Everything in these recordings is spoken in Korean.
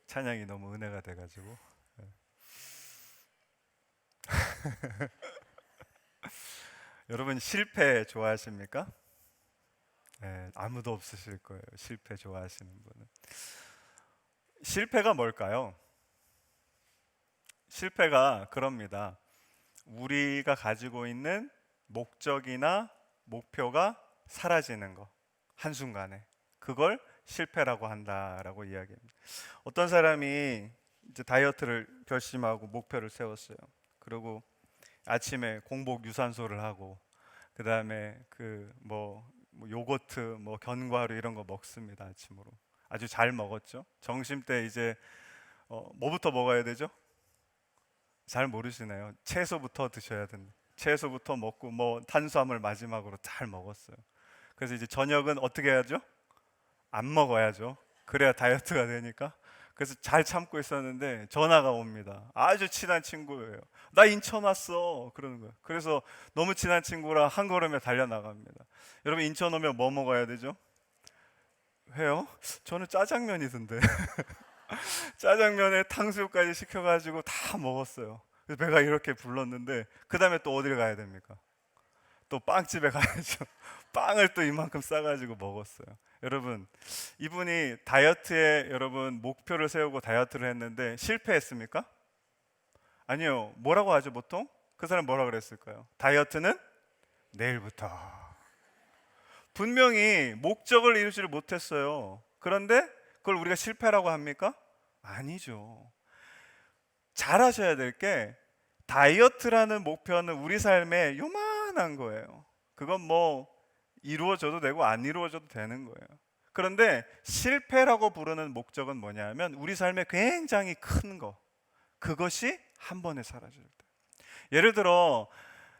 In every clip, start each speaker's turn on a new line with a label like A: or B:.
A: 찬양이 너무 은혜가 돼가지고. 여러분 실패 좋아하십니까? 네, 아무도 없으실 거예요. 실패 좋아하시는 분은. 실패가 뭘까요? 실패가 그럽니다. 우리가 가지고 있는 목적이나 목표가 사라지는 거. 한순간에. 그걸 실패라고 한다라고 이야기합니다. 어떤 사람이 이제 다이어트를 결심하고 목표를 세웠어요. 그리고 아침에 공복 유산소를 하고 그다음에 뭐 요거트, 뭐 견과류 이런 거 먹습니다. 아침으로. 아주 잘 먹었죠. 점심 때 이제 뭐부터 먹어야 되죠? 잘 모르시네요. 채소부터 드셔야 된다. 채소부터 먹고 뭐 탄수화물 마지막으로 잘 먹었어요. 그래서 이제 저녁은 어떻게 해야죠? 안 먹어야죠. 그래야 다이어트가 되니까. 그래서 잘 참고 있었는데 전화가 옵니다. 아주 친한 친구예요. 나 인천 왔어. 그러는 거예요. 그래서 너무 친한 친구라 한 걸음에 달려 나갑니다. 여러분 인천 오면 뭐 먹어야 되죠? 회요? 저는 짜장면이던데. 짜장면에 탕수육까지 시켜가지고 다 먹었어요. 그래서 배가 이렇게 불렀는데 그 다음에 또 어디를 가야 됩니까? 또 빵집에 가야죠. 빵을 또 이만큼 싸가지고 먹었어요. 여러분, 이분이 다이어트에 여러분 목표를 세우고 다이어트를 했는데 실패했습니까? 아니요. 뭐라고 하죠, 보통? 그 사람 뭐라 그랬을까요? 다이어트는 내일부터. 분명히 목적을 이루지를 못했어요. 그런데 그걸 우리가 실패라고 합니까? 아니죠. 잘 하셔야 될 게 다이어트라는 목표는 우리 삶에 요만한 거예요. 그건 뭐 이루어져도 되고 안 이루어져도 되는 거예요. 그런데 실패라고 부르는 목적은 뭐냐면 우리 삶에 굉장히 큰 거. 그것이 한 번에 사라질 때. 예를 들어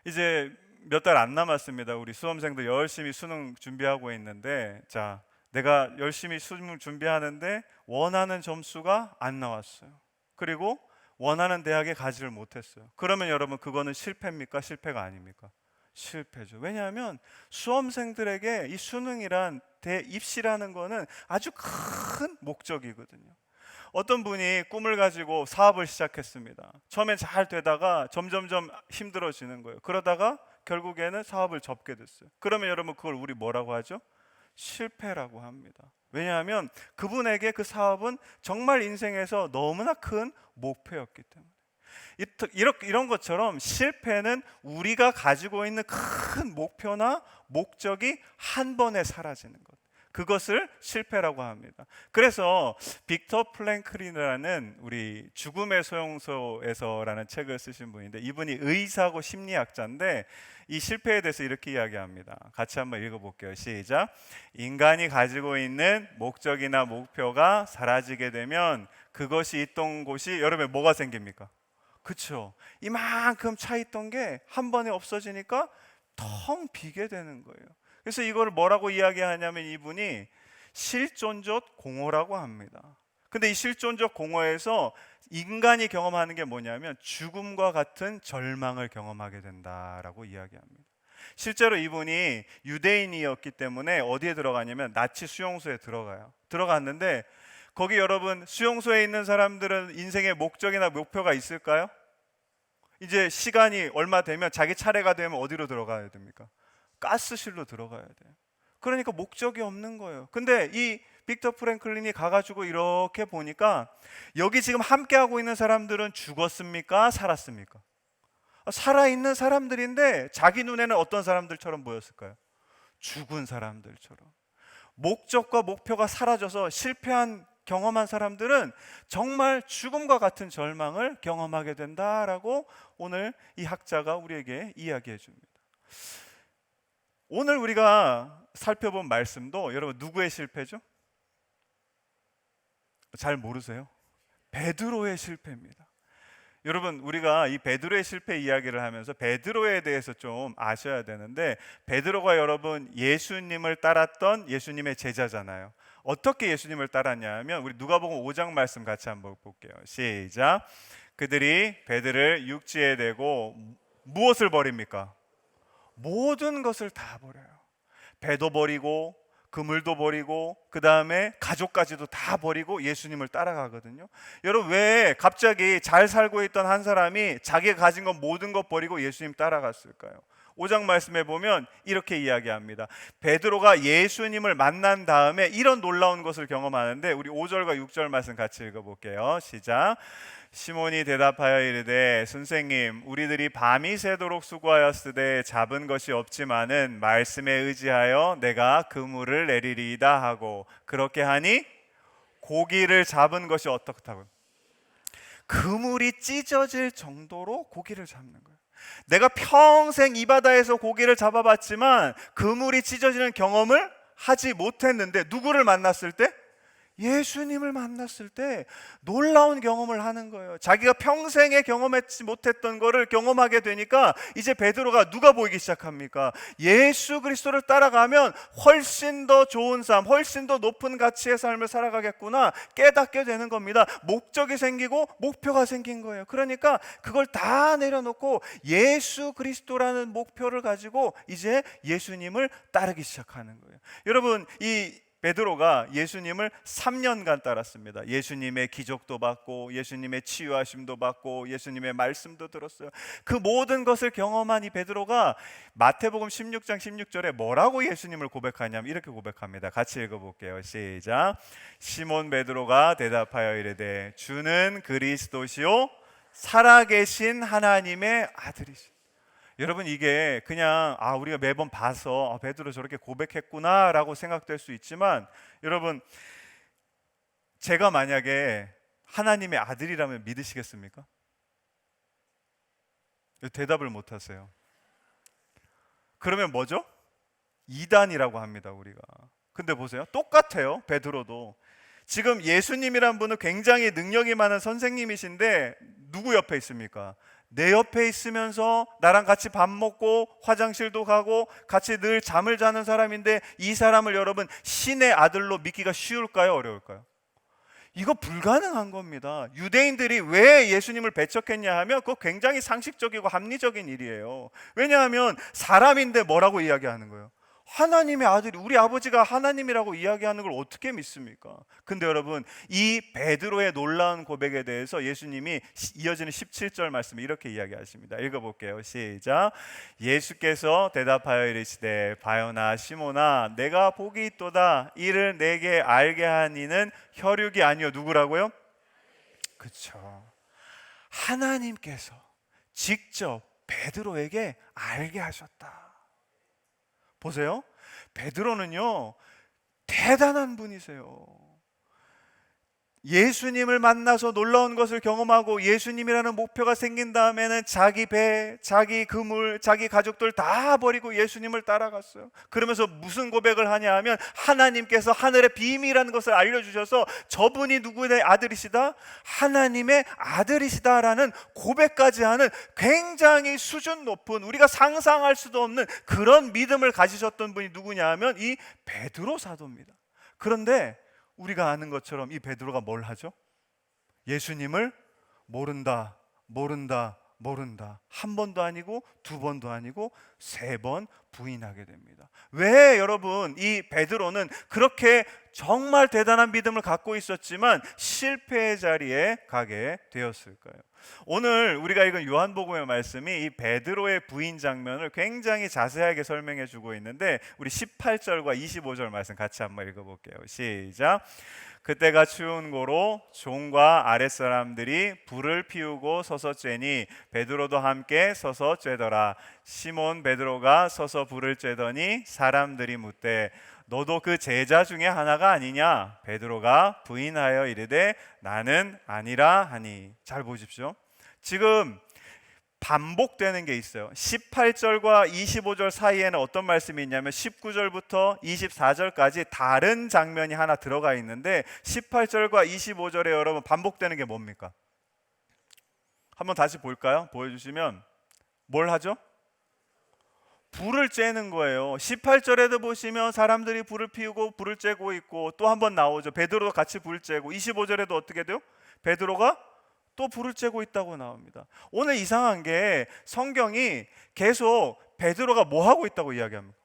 A: 이제 몇 달 안 남았습니다. 우리 수험생들 열심히 수능 준비하고 있는데 자, 내가 열심히 수능 준비하는데 원하는 점수가 안 나왔어요. 그리고 원하는 대학에 가지를 못했어요. 그러면 여러분 그거는 실패입니까? 실패가 아닙니까? 실패죠. 왜냐하면 수험생들에게 이 수능이란 대입시라는 거는 아주 큰 목적이거든요. 어떤 분이 꿈을 가지고 사업을 시작했습니다. 처음엔 잘 되다가 점점점 힘들어지는 거예요. 그러다가 결국에는 사업을 접게 됐어요. 그러면 여러분 그걸 우리 뭐라고 하죠? 실패라고 합니다. 왜냐하면 그분에게 그 사업은 정말 인생에서 너무나 큰 목표였기 때문에. 이런 것처럼 실패는 우리가 가지고 있는 큰 목표나 목적이 한 번에 사라지는 것. 그것을 실패라고 합니다. 그래서 빅터 플랭클린이라는 우리 죽음의 소용소에서라는 책을 쓰신 분인데 이분이 의사고 심리학자인데 이 실패에 대해서 이렇게 이야기합니다. 같이 한번 읽어볼게요. 시작. 인간이 가지고 있는 목적이나 목표가 사라지게 되면 그것이 있던 곳이 여러분 뭐가 생깁니까? 그렇죠. 이만큼 차 있던 게 한 번에 없어지니까 텅 비게 되는 거예요. 그래서 이걸 뭐라고 이야기하냐면 이분이 실존적 공허라고 합니다. 근데 이 실존적 공허에서 인간이 경험하는 게 뭐냐면 죽음과 같은 절망을 경험하게 된다라고 이야기합니다. 실제로 이분이 유대인이었기 때문에 어디에 들어가냐면 나치 수용소에 들어가요. 들어갔는데 거기 여러분 수용소에 있는 사람들은 인생의 목적이나 목표가 있을까요? 이제 시간이 얼마 되면 자기 차례가 되면 어디로 들어가야 됩니까? 가스실로 들어가야 돼요. 그러니까 목적이 없는 거예요. 근데 이 빅터 프랭클린이 가가지고 이렇게 보니까 여기 지금 함께하고 있는 사람들은 죽었습니까? 살았습니까? 살아있는 사람들인데 자기 눈에는 어떤 사람들처럼 보였을까요? 죽은 사람들처럼. 목적과 목표가 사라져서 실패한 경험한 사람들은 정말 죽음과 같은 절망을 경험하게 된다라고 오늘 이 학자가 우리에게 이야기해 줍니다. 오늘 우리가 살펴본 말씀도 여러분 누구의 실패죠? 잘 모르세요? 베드로의 실패입니다. 여러분 우리가 이 베드로의 실패 이야기를 하면서 베드로에 대해서 좀 아셔야 되는데 베드로가 여러분 예수님을 따랐던 예수님의 제자잖아요. 어떻게 예수님을 따랐냐 하면 우리 누가복음 5장 말씀 같이 한번 볼게요. 시작. 그들이 베드를 육지에 대고 무엇을 버립니까? 모든 것을 다 버려요. 배도 버리고 그물도 버리고 그 다음에 가족까지도 다 버리고 예수님을 따라가거든요. 여러분, 왜 갑자기 잘 살고 있던 한 사람이 자기가 가진 것 모든 것 버리고 예수님 따라갔을까요? 5장 말씀에 보면 이렇게 이야기합니다. 베드로가 예수님을 만난 다음에 이런 놀라운 것을 경험하는데, 우리 5절과 6절 말씀 같이 읽어볼게요. 시작. 시몬이 대답하여 이르되 선생님, 우리들이 밤이 새도록 수고하였으되 잡은 것이 없지만은 말씀에 의지하여 내가 그물을 내리리이다 하고, 그렇게 하니 고기를 잡은 것이 어떻다고요? 그물이 찢어질 정도로 고기를 잡는 거예요. 내가 평생 이 바다에서 고기를 잡아봤지만 그물이 찢어지는 경험을 하지 못했는데, 누구를 만났을 때? 예수님을 만났을 때 놀라운 경험을 하는 거예요. 자기가 평생에 경험하지 못했던 거를 경험하게 되니까 이제 베드로가 누가 보이기 시작합니까? 예수 그리스도를 따라가면 훨씬 더 좋은 삶, 훨씬 더 높은 가치의 삶을 살아가겠구나 깨닫게 되는 겁니다. 목적이 생기고 목표가 생긴 거예요. 그러니까 그걸 다 내려놓고 예수 그리스도라는 목표를 가지고 이제 예수님을 따르기 시작하는 거예요. 여러분, 이 베드로가 예수님을 3년간 따랐습니다. 예수님의 기적도 받고 예수님의 치유하심도 받고 예수님의 말씀도 들었어요. 그 모든 것을 경험한 이 베드로가 마태복음 16장 16절에 뭐라고 예수님을 고백하냐면 이렇게 고백합니다. 같이 읽어볼게요. 시작. 시몬 베드로가 대답하여 이르되 주는 그리스도시요 살아계신 하나님의 아들이시오. 여러분, 이게 그냥 우리가 매번 봐서 베드로 저렇게 고백했구나 라고 생각될 수 있지만, 여러분, 제가 만약에 하나님의 아들이라면 믿으시겠습니까? 대답을 못 하세요. 그러면 뭐죠? 이단이라고 합니다, 우리가. 근데 보세요, 똑같아요. 베드로도 지금 예수님이란 분은 굉장히 능력이 많은 선생님이신데 누구 옆에 있습니까? 내 옆에 있으면서 나랑 같이 밥 먹고 화장실도 가고 같이 늘 잠을 자는 사람인데, 이 사람을 여러분 신의 아들로 믿기가 쉬울까요? 어려울까요? 이거 불가능한 겁니다. 유대인들이 왜 예수님을 배척했냐 하면 그거 굉장히 상식적이고 합리적인 일이에요. 왜냐하면 사람인데 뭐라고 이야기하는 거예요? 하나님의 아들이, 우리 아버지가 하나님이라고 이야기하는 걸 어떻게 믿습니까? 근데 여러분, 이 베드로의 놀라운 고백에 대해서 예수님이 이어지는 17절 말씀에 이렇게 이야기하십니다. 읽어볼게요. 시작. 예수께서 대답하여 이르시되 바요나 시몬아, 내가 복이 있도다. 이를 내게 알게 한 이는 혈육이 아니요 누구라고요? 그렇죠. 하나님께서 직접 베드로에게 알게 하셨다. 보세요, 베드로는요 대단한 분이세요. 예수님을 만나서 놀라운 것을 경험하고 예수님이라는 목표가 생긴 다음에는 자기 배, 자기 그물, 자기 가족들 다 버리고 예수님을 따라갔어요. 그러면서 무슨 고백을 하냐 하면, 하나님께서 하늘의 비밀이라는 것을 알려주셔서 저분이 누구의 아들이시다? 하나님의 아들이시다라는 고백까지 하는 굉장히 수준 높은, 우리가 상상할 수도 없는 그런 믿음을 가지셨던 분이 누구냐 하면 이 베드로 사도입니다. 그런데 우리가 아는 것처럼 이 베드로가 뭘 하죠? 예수님을 모른다, 모른다, 모른다. 한 번도 아니고 두 번도 아니고 세 번 부인하게 됩니다. 왜 여러분, 이 베드로는 그렇게 정말 대단한 믿음을 갖고 있었지만 실패의 자리에 가게 되었을까요? 오늘 우리가 읽은 요한복음의 말씀이 이 베드로의 부인 장면을 굉장히 자세하게 설명해 주고 있는데, 우리 18절과 25절 말씀 같이 한번 읽어볼게요. 시작. 그때가 추운 고로 종과 아랫사람들이 불을 피우고 서서 쬐니 베드로도 함께 서서 쬐더라. 시몬 베드로가 서서 불을 쬐더니 사람들이 묻되 너도 그 제자 중에 하나가 아니냐? 베드로가 부인하여 이르되 나는 아니라 하니. 잘 보십시오. 지금 반복되는 게 있어요. 18절과 25절 사이에는 어떤 말씀이 있냐면 19절부터 24절까지 다른 장면이 하나 들어가 있는데, 18절과 25절에 여러분 반복되는 게 뭡니까? 한번 다시 볼까요? 보여주시면 뭘 하죠? 불을 쬐는 거예요. 18절에도 보시면 사람들이 불을 피우고 불을 쬐고 있고, 또 한 번 나오죠. 베드로도 같이 불을 쬐고, 25절에도 어떻게 돼요? 베드로가 또 불을 쬐고 있다고 나옵니다. 오늘 이상한 게 성경이 계속 베드로가 뭐 하고 있다고 이야기합니다.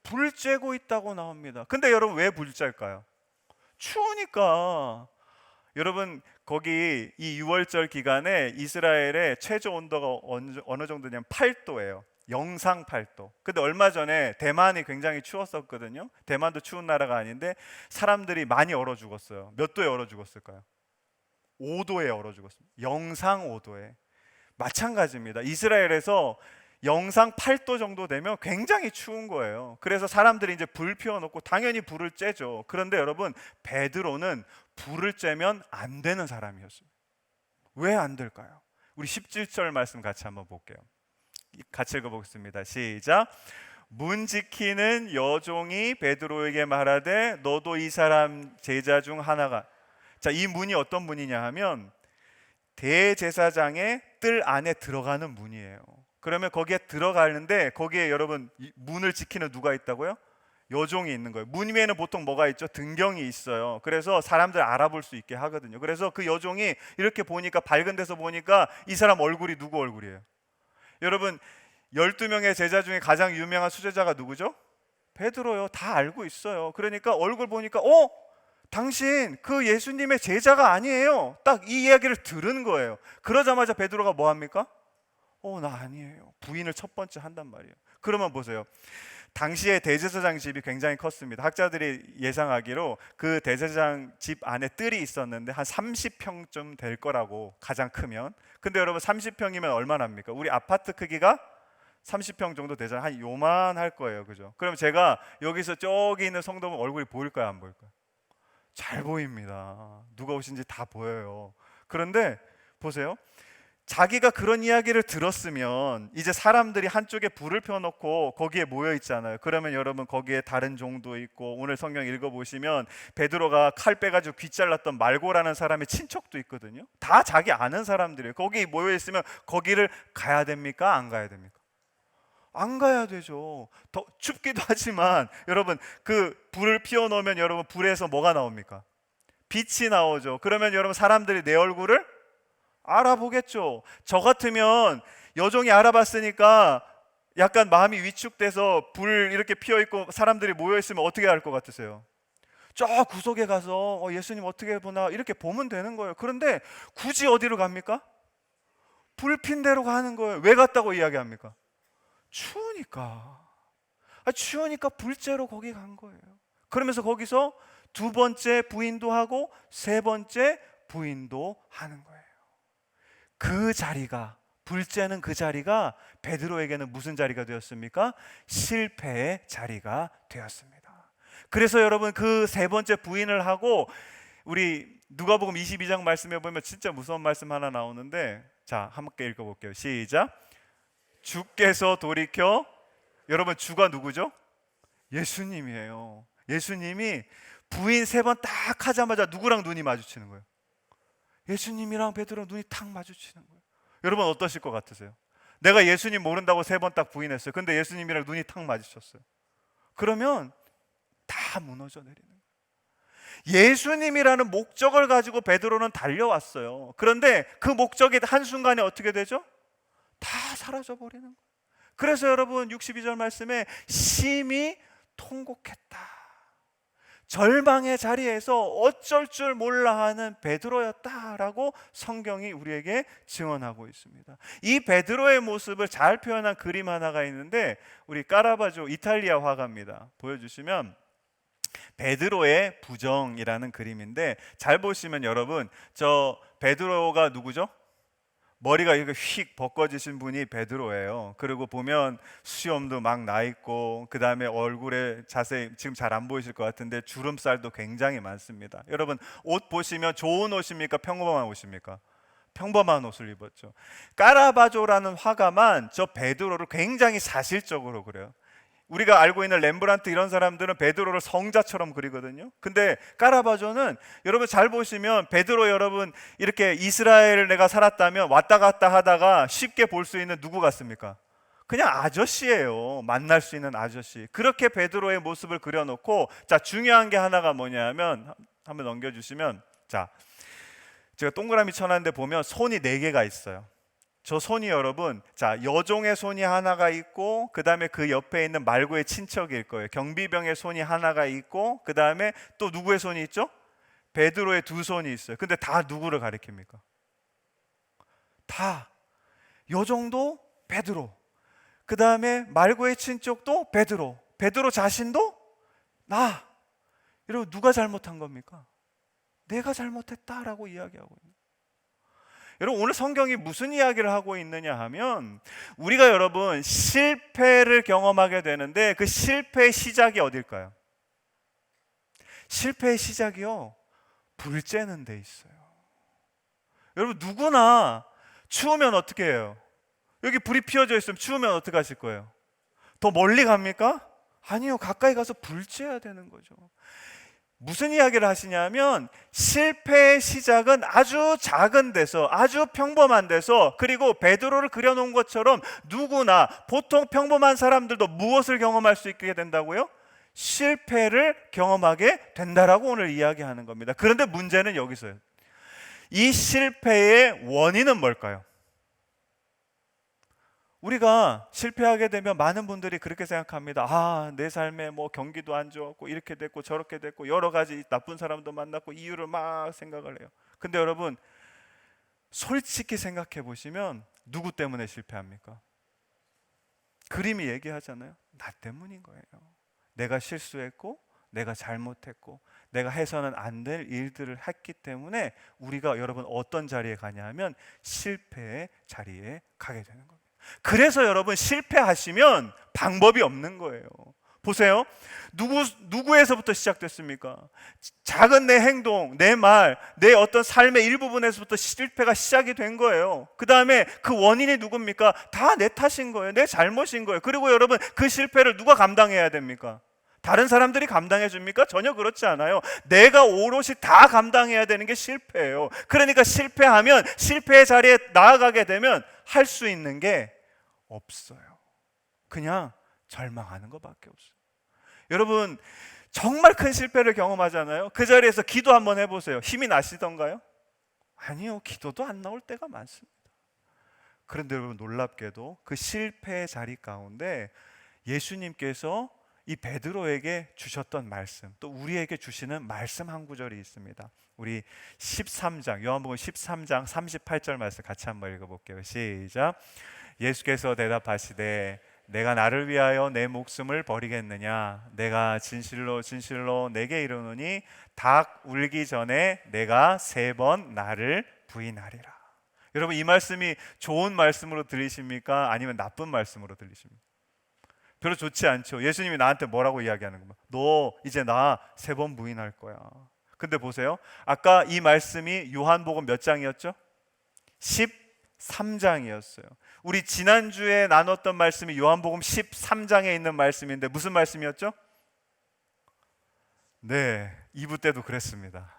A: 불 쬐고 있다고 나옵니다. 근데 여러분 왜 불 쬐일까요? 추우니까. 여러분 거기 이 6월절 기간에 이스라엘의 최저 온도가 어느 정도냐면 8도예요. 영상 8도. 근데 얼마 전에 대만이 굉장히 추웠었거든요. 대만도 추운 나라가 아닌데 사람들이 많이 얼어 죽었어요. 몇 도에 얼어 죽었을까요? 5도에 얼어 죽었습니다. 영상 5도에. 마찬가지입니다. 이스라엘에서 영상 8도 정도 되면 굉장히 추운 거예요. 그래서 사람들이 이제 불 피워놓고 당연히 불을 쬐죠. 그런데 여러분 베드로는 불을 쬐면 안 되는 사람이었습니다. 왜 안 될까요? 우리 17절 말씀 같이 한번 볼게요. 같이 읽어보겠습니다. 시작. 문 지키는 여종이 베드로에게 말하되 너도 이 사람 제자 중 하나가. 자, 이 문이 어떤 문이냐 하면 대제사장의 뜰 안에 들어가는 문이에요. 그러면 거기에 들어가는데 거기에 여러분 문을 지키는 누가 있다고요? 여종이 있는 거예요. 문 위에는 보통 뭐가 있죠? 등경이 있어요. 그래서 사람들 알아볼 수 있게 하거든요. 그래서 그 여종이 이렇게 보니까 밝은 데서 보니까 이 사람 얼굴이 누구 얼굴이에요? 여러분 12명의 제자 중에 가장 유명한 수제자가 누구죠? 베드로요. 다 알고 있어요. 그러니까 얼굴 보니까 당신 그 예수님의 제자가 아니에요. 딱 이 이야기를 들은 거예요. 그러자마자 베드로가 뭐 합니까? 나 아니에요. 부인을 첫 번째 한단 말이에요. 그러면 보세요. 당시에 대제사장 집이 굉장히 컸습니다. 학자들이 예상하기로 그 대제사장 집 안에 뜰이 있었는데 한 30평쯤 될 거라고, 가장 크면. 근데 여러분 30평이면 얼마나 합니까? 우리 아파트 크기가 30평 정도 되잖아요. 한 요만할 거예요. 그죠? 그럼 제가 여기서 저기 있는 성도분 얼굴이 보일까요? 안 보일까요? 잘 보입니다. 누가 오신지 다 보여요. 그런데 보세요. 자기가 그런 이야기를 들었으면 이제 사람들이 한쪽에 불을 펴놓고 거기에 모여 있잖아요. 그러면 여러분 거기에 다른 종도 있고, 오늘 성경 읽어보시면 베드로가 칼 빼가지고 귀 잘랐던 말고라는 사람의 친척도 있거든요. 다 자기 아는 사람들이에요. 거기 모여 있으면 거기를 가야 됩니까? 안 가야 됩니까? 안 가야 되죠. 더 춥기도 하지만 여러분 그 불을 피워놓으면 여러분 불에서 뭐가 나옵니까? 빛이 나오죠. 그러면 여러분 사람들이 내 얼굴을 알아보겠죠. 저 같으면 여종이 알아봤으니까 약간 마음이 위축돼서 불 이렇게 피어 있고 사람들이 모여 있으면 어떻게 할 것 같으세요? 저 구석에 가서 예수님 어떻게 보나 이렇게 보면 되는 거예요. 그런데 굳이 어디로 갑니까? 불핀 데로 가는 거예요. 왜 갔다고 이야기합니까? 추우니까. 추우니까 불째로 거기 간 거예요. 그러면서 거기서 두 번째 부인도 하고 세 번째 부인도 하는 거예요. 그 자리가, 불째는 그 자리가 베드로에게는 무슨 자리가 되었습니까? 실패의 자리가 되었습니다. 그래서 여러분 그 세 번째 부인을 하고, 우리 누가복음 22장 말씀에 보면 진짜 무서운 말씀 하나 나오는데, 자 함께 읽어볼게요. 시작. 주께서 돌이켜, 여러분 주가 누구죠? 예수님이에요. 예수님이 부인 세 번 딱 하자마자 누구랑 눈이 마주치는 거예요? 예수님이랑 베드로 눈이 탁 마주치는 거예요. 여러분 어떠실 것 같으세요? 내가 예수님 모른다고 세 번 딱 부인했어요. 근데 예수님이랑 눈이 탁 마주쳤어요. 그러면 다 무너져 내리는 거예요. 예수님이라는 목적을 가지고 베드로는 달려왔어요. 그런데 그 목적이 한순간에 어떻게 되죠? 다 사라져 버리는 거예요. 그래서 여러분 62절 말씀에 심히 통곡했다. 절망의 자리에서 어쩔 줄 몰라 하는 베드로였다라고 성경이 우리에게 증언하고 있습니다. 이 베드로의 모습을 잘 표현한 그림 하나가 있는데, 우리 까라바조 이탈리아 화가입니다. 보여주시면 베드로의 부정이라는 그림인데, 잘 보시면 여러분 저 베드로가 누구죠? 머리가 이렇게 휙 벗겨지신 분이 베드로예요. 그리고 보면 수염도 막 나 있고, 그 다음에 얼굴에 자세히 지금 잘 안 보이실 것 같은데 주름살도 굉장히 많습니다. 여러분 옷 보시면 좋은 옷입니까? 평범한 옷입니까? 평범한 옷을 입었죠. 까라바조라는 화가만 저 베드로를 굉장히 사실적으로 그려요. 우리가 알고 있는 렘브란트 이런 사람들은 베드로를 성자처럼 그리거든요. 근데 까라바조는 여러분 잘 보시면 베드로, 여러분 이렇게 이스라엘을 내가 살았다면 왔다 갔다 하다가 쉽게 볼 수 있는 누구 같습니까? 그냥 아저씨예요. 만날 수 있는 아저씨. 그렇게 베드로의 모습을 그려놓고, 자 중요한 게 하나가 뭐냐면, 한번 넘겨주시면, 자 제가 동그라미 쳐놨는데 보면 손이 4개가 있어요. 저 손이 여러분, 자, 여종의 손이 하나가 있고, 그 다음에 그 옆에 있는 말고의 친척일 거예요. 경비병의 손이 하나가 있고, 그 다음에 또 누구의 손이 있죠? 베드로의 2손이 있어요. 근데 다 누구를 가리킵니까? 다 여종도 베드로, 그 다음에 말고의 친척도 베드로, 베드로 자신도 나. 여러분, 누가 잘못한 겁니까? 내가 잘못했다라고 이야기하고 있는. 여러분, 오늘 성경이 무슨 이야기를 하고 있느냐 하면, 우리가 여러분 실패를 경험하게 되는데 그 실패의 시작이 어딜까요? 실패의 시작이요, 불 쬐는 데 있어요. 여러분, 누구나 추우면 어떻게 해요? 여기 불이 피어져 있으면 추우면 어떻게 하실 거예요? 더 멀리 갑니까? 아니요, 가까이 가서 불 쬐야 되는 거죠. 무슨 이야기를 하시냐면, 실패의 시작은 아주 작은 데서, 아주 평범한 데서, 그리고 베드로를 그려놓은 것처럼 누구나, 보통 평범한 사람들도 무엇을 경험할 수 있게 된다고요? 실패를 경험하게 된다라고 오늘 이야기하는 겁니다. 그런데 문제는 여기서요. 이 실패의 원인은 뭘까요? 우리가 실패하게 되면 많은 분들이 그렇게 생각합니다. 아, 내 삶에 뭐 경기도 안 좋았고, 이렇게 됐고 저렇게 됐고, 여러 가지 나쁜 사람도 만났고, 이유를 막 생각을 해요. 근데 여러분, 솔직히 생각해 보시면 누구 때문에 실패합니까? 그림이 얘기하잖아요. 나 때문인 거예요. 내가 실수했고, 내가 잘못했고, 내가 해서는 안 될 일들을 했기 때문에 우리가 여러분 어떤 자리에 가냐 하면 실패의 자리에 가게 되는 겁니다. 그래서 여러분, 실패하시면 방법이 없는 거예요. 보세요. 누구에서부터 시작됐습니까? 작은 내 행동, 내 말, 내 어떤 삶의 일부분에서부터 실패가 시작이 된 거예요. 그 다음에 그 원인이 누굽니까? 다 내 탓인 거예요. 내 잘못인 거예요. 그리고 여러분, 그 실패를 누가 감당해야 됩니까? 다른 사람들이 감당해 줍니까? 전혀 그렇지 않아요. 내가 오롯이 다 감당해야 되는 게 실패예요. 그러니까 실패하면, 실패의 자리에 나아가게 되면 할 수 있는 게 없어요. 그냥 절망하는 것밖에 없어요. 여러분, 정말 큰 실패를 경험하잖아요. 그 자리에서 기도 한번 해보세요. 힘이 나시던가요? 아니요, 기도도 안 나올 때가 많습니다. 그런데 여러분, 놀랍게도 그 실패의 자리 가운데 예수님께서 이 베드로에게 주셨던 말씀, 또 우리에게 주시는 말씀 한 구절이 있습니다. 우리 13장, 요한복음 13장 38절 말씀 같이 한번 읽어볼게요. 시작. 예수께서 대답하시되 내가 나를 위하여 내 목숨을 버리겠느냐? 내가 진실로 진실로 내게 이르노니 닭 울기 전에 내가 3번 나를 부인하리라. 여러분, 이 말씀이 좋은 말씀으로 들리십니까? 아니면 나쁜 말씀으로 들리십니까? 별로 좋지 않죠. 예수님이 나한테 뭐라고 이야기하는 거야? 너 이제 나 3번 부인할 거야. 근데 보세요. 아까 이 말씀이 요한복음 몇 장이었죠? 13장이었어요. 우리 지난주에 나눴던 말씀이 요한복음 13장에 있는 말씀인데 무슨 말씀이었죠? 네, 2부 때도 그랬습니다.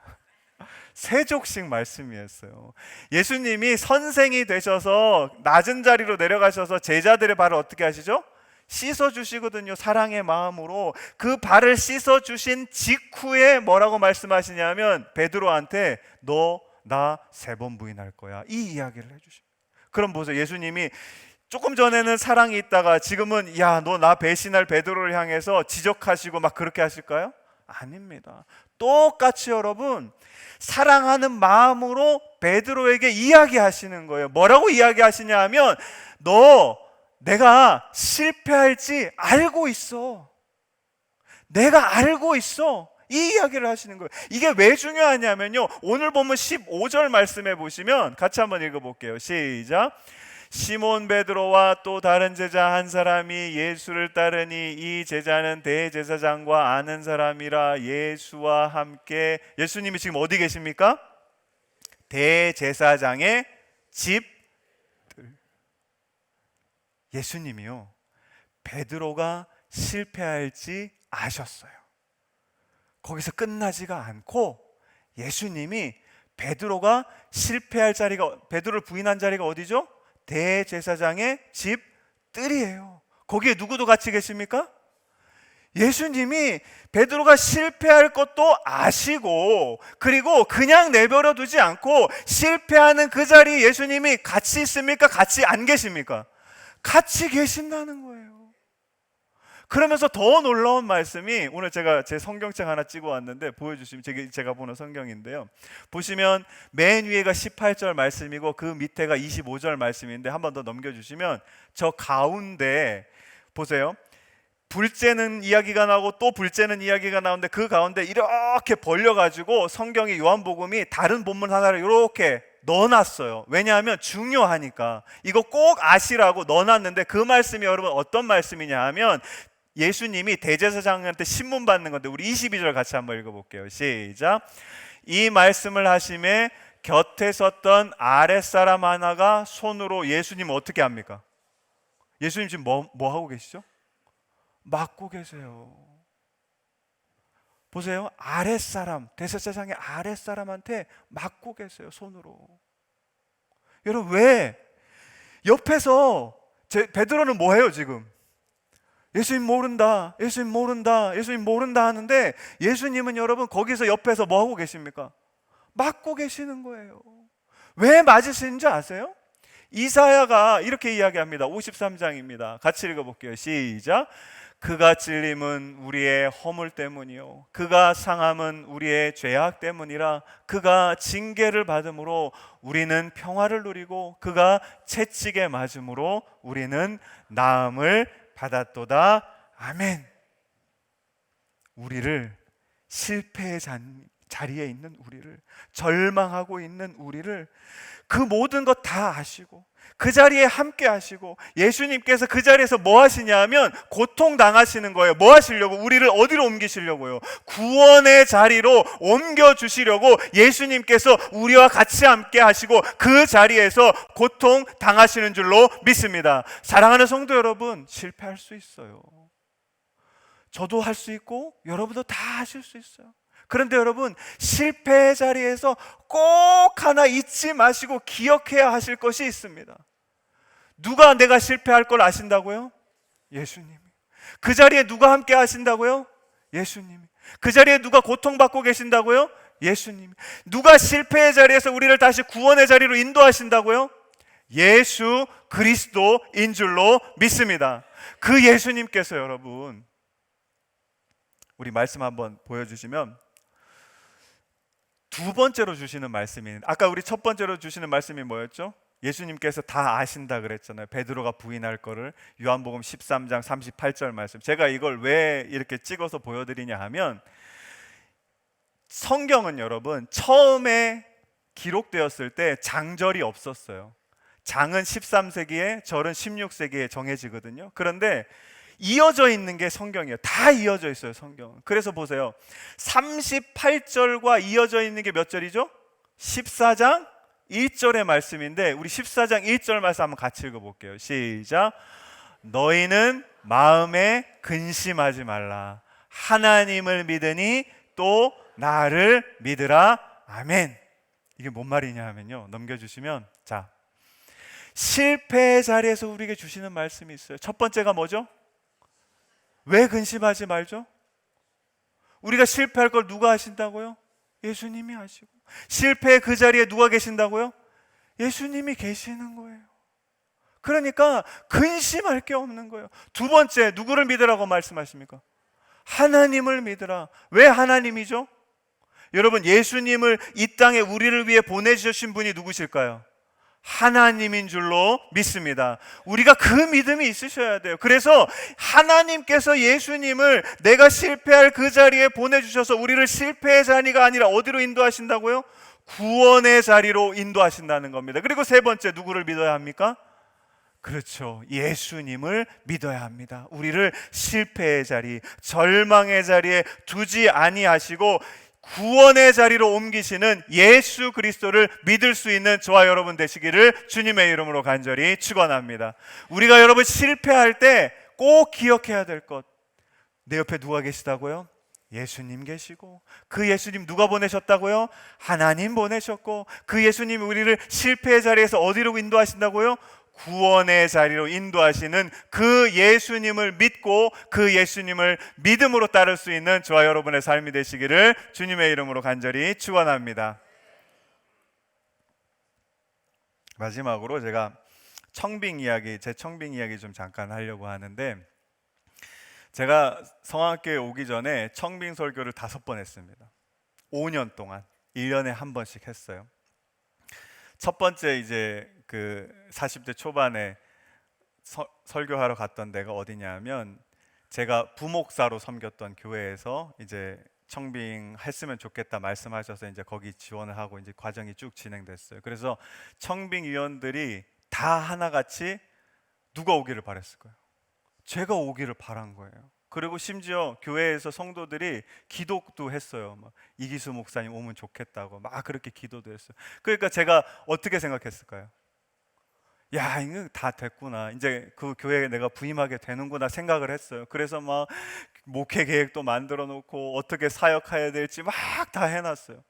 A: 세족식 말씀이었어요. 예수님이 선생이 되셔서 낮은 자리로 내려가셔서 제자들의 발을 어떻게 하시죠? 씻어주시거든요. 사랑의 마음으로. 그 발을 씻어주신 직후에 뭐라고 말씀하시냐면 베드로한테 너 나 3번 부인할 거야, 이 이야기를 해주십니다. 그럼 보세요. 예수님이 조금 전에는 사랑이 있다가 지금은 야, 너 나 배신할 베드로를 향해서 지적하시고 막 그렇게 하실까요? 아닙니다. 똑같이 여러분, 사랑하는 마음으로 베드로에게 이야기하시는 거예요. 뭐라고 이야기하시냐 하면 너 내가 실패할지 알고 있어. 내가 알고 있어. 이 이야기를 하시는 거예요. 이게 왜 중요하냐면요, 오늘 보면 15절 말씀해 보시면 같이 한번 읽어볼게요. 시작. 시몬 베드로와 또 다른 제자 한 사람이 예수를 따르니 이 제자는 대제사장과 아는 사람이라 예수와 함께. 예수님이 지금 어디 계십니까? 대제사장의 집. 예수님이요, 베드로가 실패할지 아셨어요. 거기서 끝나지가 않고 예수님이 베드로가 실패할 자리가, 베드로를 부인한 자리가 어디죠? 대제사장의 집 뜰이에요. 거기에 누구도 같이 계십니까? 예수님이 베드로가 실패할 것도 아시고, 그리고 그냥 내버려 두지 않고 실패하는 그 자리에 예수님이 같이 있습니까? 같이 안 계십니까? 같이 계신다는 거예요. 그러면서 더 놀라운 말씀이, 오늘 제가 제 성경책 하나 찍어 왔는데 보여주시면, 제가 보는 성경인데요, 보시면 맨 위에가 18절 말씀이고 그 밑에가 25절 말씀인데, 한 번 더 넘겨주시면 저 가운데 보세요. 불째는 이야기가 나오고 또 불째는 이야기가 나오는데, 그 가운데 이렇게 벌려가지고 성경의 요한복음이 다른 본문 하나를 이렇게 넣어놨어요. 왜냐하면 중요하니까. 이거 꼭 아시라고 넣어놨는데, 그 말씀이 여러분 어떤 말씀이냐 하면, 예수님이 대제사장한테 신문 받는 건데, 우리 22절 같이 한번 읽어볼게요. 시작. 이 말씀을 하심에 곁에 섰던 아랫사람 하나가 손으로 예수님 어떻게 합니까? 예수님 지금 뭐 하고 계시죠? 막고 계세요. 보세요. 아랫사람, 대제사장의 아랫사람한테 막고 계세요, 손으로. 여러분, 왜? 옆에서 베드로는 뭐 해요 지금? 예수님 모른다, 예수님 모른다, 예수님 모른다 하는데, 예수님은 여러분 거기서 옆에서 뭐 하고 계십니까? 막고 계시는 거예요. 왜 맞으시는지 아세요? 이사야가 이렇게 이야기합니다. 53장입니다. 같이 읽어볼게요. 시작. 그가 찔림은 우리의 허물 때문이요, 그가 상함은 우리의 죄악 때문이라. 그가 징계를 받음으로 우리는 평화를 누리고 그가 채찍에 맞음으로 우리는 나음을 받았도다. 아멘. 우리를, 실패의 자리에 있는 우리를, 절망하고 있는 우리를 그 모든 것 다 아시고 그 자리에 함께 하시고, 예수님께서 그 자리에서 뭐 하시냐 하면 고통 당하시는 거예요. 뭐 하시려고? 우리를 어디로 옮기시려고요? 구원의 자리로 옮겨주시려고 예수님께서 우리와 같이 함께 하시고 그 자리에서 고통 당하시는 줄로 믿습니다. 사랑하는 성도 여러분, 실패할 수 있어요. 저도 할 수 있고 여러분도 다 하실 수 있어요. 그런데 여러분, 실패의 자리에서 꼭 하나 잊지 마시고 기억해야 하실 것이 있습니다. 누가 내가 실패할 걸 아신다고요? 예수님이. 그 자리에 누가 함께 하신다고요? 예수님이. 그 자리에 누가 고통받고 계신다고요? 예수님이. 누가 실패의 자리에서 우리를 다시 구원의 자리로 인도하신다고요? 예수 그리스도인 줄로 믿습니다. 그 예수님께서 여러분, 우리 말씀 한번 보여주시면, 두 번째로 주시는 말씀이, 아까 우리 첫 번째로 주시는 말씀이 뭐였죠? 예수님께서 다 아신다 그랬잖아요. 베드로가 부인할 거를. 요한복음 13장 38절 말씀. 제가 이걸 왜 이렇게 찍어서 보여드리냐 하면, 성경은 여러분 처음에 기록되었을 때 장절이 없었어요. 장은 13세기에, 절은 16세기에 정해지거든요. 그런데 이어져 있는 게 성경이에요. 다 이어져 있어요, 성경은. 그래서 보세요. 38절과 이어져 있는 게 몇 절이죠? 14장 1절의 말씀인데, 우리 14장 1절 말씀 한번 같이 읽어볼게요. 시작. 너희는 마음에 근심하지 말라. 하나님을 믿으니 또 나를 믿으라. 아멘. 이게 뭔 말이냐 하면요, 넘겨주시면, 자, 실패의 자리에서 우리에게 주시는 말씀이 있어요. 첫 번째가 뭐죠? 왜 근심하지 말죠? 우리가 실패할 걸 누가 하신다고요? 예수님이 하시고. 실패의 그 자리에 누가 계신다고요? 예수님이 계시는 거예요. 그러니까 근심할 게 없는 거예요. 두 번째, 누구를 믿으라고 말씀하십니까? 하나님을 믿으라. 왜 하나님이죠? 여러분, 예수님을 이 땅에 우리를 위해 보내주신 분이 누구실까요? 하나님인 줄로 믿습니다. 우리가 그 믿음이 있으셔야 돼요. 그래서 하나님께서 예수님을 내가 실패할 그 자리에 보내주셔서 우리를 실패의 자리가 아니라 어디로 인도하신다고요? 구원의 자리로 인도하신다는 겁니다. 그리고 세 번째, 누구를 믿어야 합니까? 그렇죠, 예수님을 믿어야 합니다. 우리를 실패의 자리, 절망의 자리에 두지 아니하시고 구원의 자리로 옮기시는 예수 그리스도를 믿을 수 있는 저와 여러분 되시기를 주님의 이름으로 간절히 축원합니다. 우리가 여러분 실패할 때 꼭 기억해야 될 것, 내 옆에 누가 계시다고요? 예수님 계시고, 그 예수님 누가 보내셨다고요? 하나님 보내셨고, 그 예수님이 우리를 실패의 자리에서 어디로 인도하신다고요? 구원의 자리로 인도하시는 그 예수님을 믿고 그 예수님을 믿음으로 따를 수 있는 저와 여러분의 삶이 되시기를 주님의 이름으로 간절히 축원합니다. 마지막으로 제가 제 청빙 이야기 좀 잠깐 하려고 하는데, 제가 성황교회 오기 전에 청빙 설교를 5번 했습니다. 5년 동안 1년에 한 번씩 했어요. 첫 번째 이제 그 40대 초반에 설교하러 갔던 데가 어디냐면, 제가 부목사로 섬겼던 교회에서 이제 청빙했으면 좋겠다 말씀하셔서 이제 거기 지원을 하고 이제 과정이 쭉 진행됐어요. 그래서 청빙 위원들이 다 하나같이 누가 오기를 바랬을 거예요. 제가 오기를 바란 거예요. 그리고 심지어 교회에서 성도들이 기도도 했어요. 막 이기수 목사님 오면 좋겠다고 막 그렇게 기도도 했어요. 그러니까 제가 어떻게 생각했을까요? 야, 이거 다 됐구나. 이제 그 교회에 내가 부임하게 되는구나 생각을 했어요. 그래서 막 목회 계획도 만들어 놓고 어떻게 사역해야 될지 막 다 해놨어요.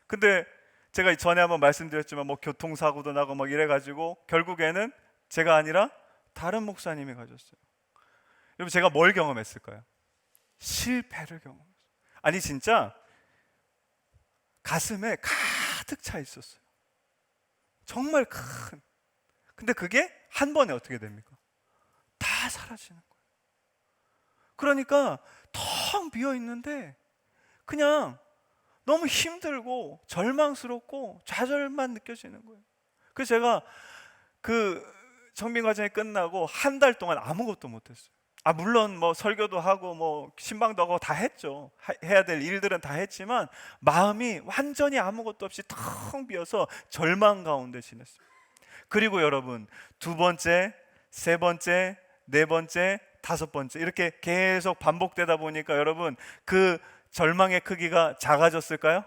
A: 근데 제가 전에 한번 말씀드렸지만 뭐 교통사고도 나고 막 이래가지고 결국에는 제가 아니라 다른 목사님이 가졌어요. 여러분, 제가 뭘 경험했을까요? 실패를 경험했어요. 아니 진짜 가슴에 가득 차 있었어요. 정말 큰. 근데 그게 한 번에 어떻게 됩니까? 다 사라지는 거예요. 그러니까 텅 비어 있는데 그냥 너무 힘들고 절망스럽고 좌절만 느껴지는 거예요. 그래서 제가 그 청빙 과정이 끝나고 한 달 동안 아무것도 못했어요. 물론 뭐 설교도 하고 뭐 신방도 하고 다 했죠. 해야 될 일들은 다 했지만 마음이 완전히 아무것도 없이 텅 비어서 절망 가운데 지냈어요. 그리고 여러분, 2번째, 3번째, 4번째, 5번째 이렇게 계속 반복되다 보니까 여러분, 그 절망의 크기가 작아졌을까요?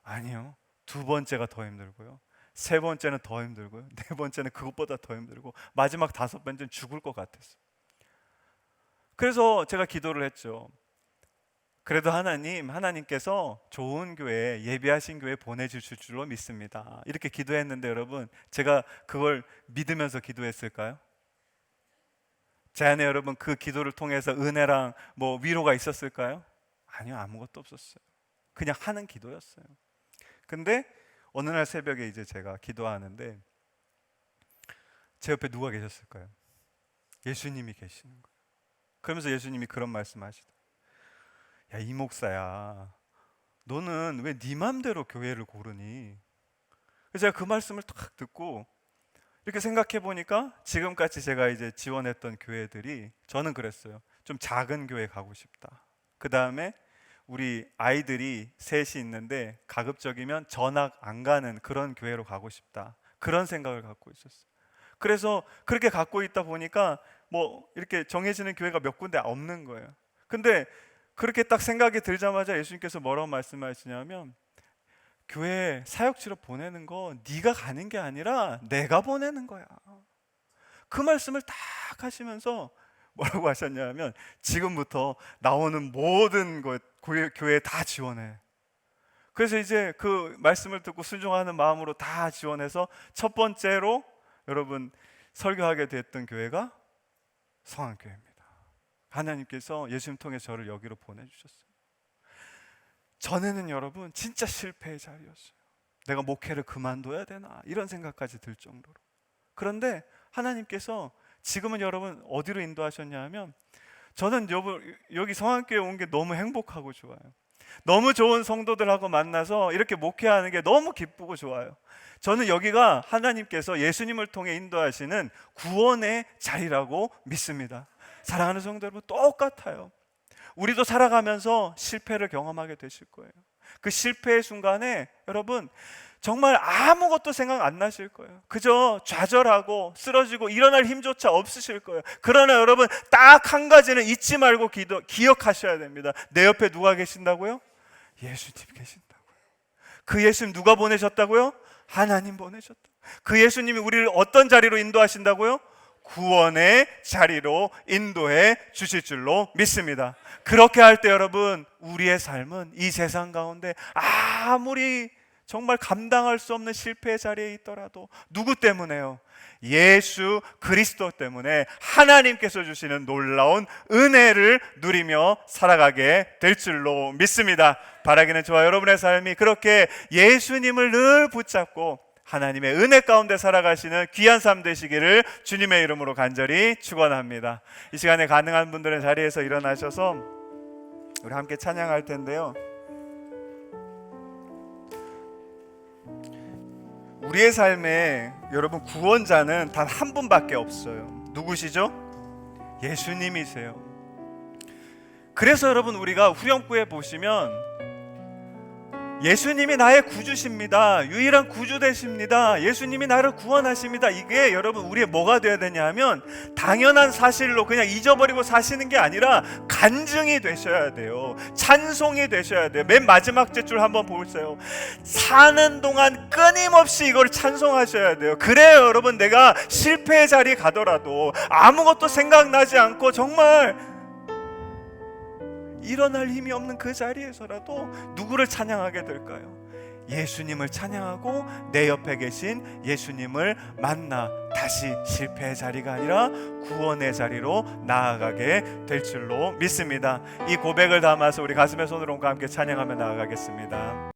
A: 아니요. 2번째가 더 힘들고요, 3번째는 더 힘들고요, 4번째는 그것보다 더 힘들고 마지막 5번째는 죽을 것 같았어요. 그래서 제가 기도를 했죠. 그래도 하나님께서 좋은 교회, 예비하신 교회 보내주실 줄로 믿습니다. 이렇게 기도했는데 여러분, 제가 그걸 믿으면서 기도했을까요? 제 안에 여러분 그 기도를 통해서 은혜랑 뭐 위로가 있었을까요? 아니요, 아무것도 없었어요. 그냥 하는 기도였어요. 근데 어느 날 새벽에 이제 제가 기도하는데 제 옆에 누가 계셨을까요? 예수님이 계시는 거예요. 그러면서 예수님이 그런 말씀하시더라고요. 야, 이 목사야, 너는 왜 네 맘대로 교회를 고르니? 그래서 제가 그 말씀을 딱 듣고 이렇게 생각해 보니까 지금까지 제가 이제 지원했던 교회들이, 저는 그랬어요. 좀 작은 교회 가고 싶다. 그 다음에 우리 아이들이 셋이 있는데 가급적이면 전학 안 가는 그런 교회로 가고 싶다. 그런 생각을 갖고 있었어요. 그래서 그렇게 갖고 있다 보니까 뭐 이렇게 정해지는 교회가 몇 군데 없는 거예요. 근데 그렇게 딱 생각이 들자마자 예수님께서 뭐라고 말씀하시냐면, 교회 사역지로 보내는 거 네가 가는 게 아니라 내가 보내는 거야. 그 말씀을 딱 하시면서 뭐라고 하셨냐면, 지금부터 나오는 모든 것 교회에 다 지원해. 그래서 이제 그 말씀을 듣고 순종하는 마음으로 다 지원해서 첫 번째로 여러분 설교하게 됐던 교회가 성황교회입니다. 하나님께서 예수님 통해 저를 여기로 보내주셨어요. 전에는 여러분 진짜 실패의 자리였어요. 내가 목회를 그만둬야 되나 이런 생각까지 들 정도로. 그런데 하나님께서 지금은 여러분 어디로 인도하셨냐 하면, 저는 여기 성황교회 온 게 너무 행복하고 좋아요. 너무 좋은 성도들하고 만나서 이렇게 목회하는 게 너무 기쁘고 좋아요. 저는 여기가 하나님께서 예수님을 통해 인도하시는 구원의 자리라고 믿습니다. 사랑하는 성도 여러분, 똑같아요. 우리도 살아가면서 실패를 경험하게 되실 거예요. 그 실패의 순간에 여러분 정말 아무것도 생각 안 나실 거예요. 그저 좌절하고 쓰러지고 일어날 힘조차 없으실 거예요. 그러나 여러분 딱 한 가지는 잊지 말고 기억하셔야 됩니다. 내 옆에 누가 계신다고요? 예수님 계신다고요. 그 예수님 누가 보내셨다고요? 하나님 보내셨다. 그 예수님이 우리를 어떤 자리로 인도하신다고요? 구원의 자리로 인도해 주실 줄로 믿습니다. 그렇게 할 때 여러분, 우리의 삶은 이 세상 가운데 아무리 정말 감당할 수 없는 실패의 자리에 있더라도 누구 때문에요? 예수 그리스도 때문에 하나님께서 주시는 놀라운 은혜를 누리며 살아가게 될 줄로 믿습니다. 바라기는 저와 여러분의 삶이 그렇게 예수님을 늘 붙잡고 하나님의 은혜 가운데 살아가시는 귀한 삶 되시기를 주님의 이름으로 간절히 축원합니다. 이 시간에 가능한 분들은 자리에서 일어나셔서 우리 함께 찬양할 텐데요. 우리의 삶에 여러분 구원자는 단 한 분밖에 없어요. 누구시죠? 예수님이세요. 그래서 여러분 우리가 후렴구에 보시면 예수님이 나의 구주십니다. 유일한 구주 되십니다. 예수님이 나를 구원하십니다. 이게 여러분 우리의 뭐가 되어야 되냐 하면 당연한 사실로 그냥 잊어버리고 사시는 게 아니라 간증이 되셔야 돼요. 찬송이 되셔야 돼요. 맨 마지막 줄 한번 보세요. 사는 동안 끊임없이 이걸 찬송하셔야 돼요. 그래요 여러분, 내가 실패의 자리에 가더라도 아무것도 생각나지 않고 정말 일어날 힘이 없는 그 자리에서라도 누구를 찬양하게 될까요? 예수님을 찬양하고 내 옆에 계신 예수님을 만나 다시 실패의 자리가 아니라 구원의 자리로 나아가게 될 줄로 믿습니다. 이 고백을 담아서 우리 가슴에 손을 얹고 함께 찬양하며 나아가겠습니다.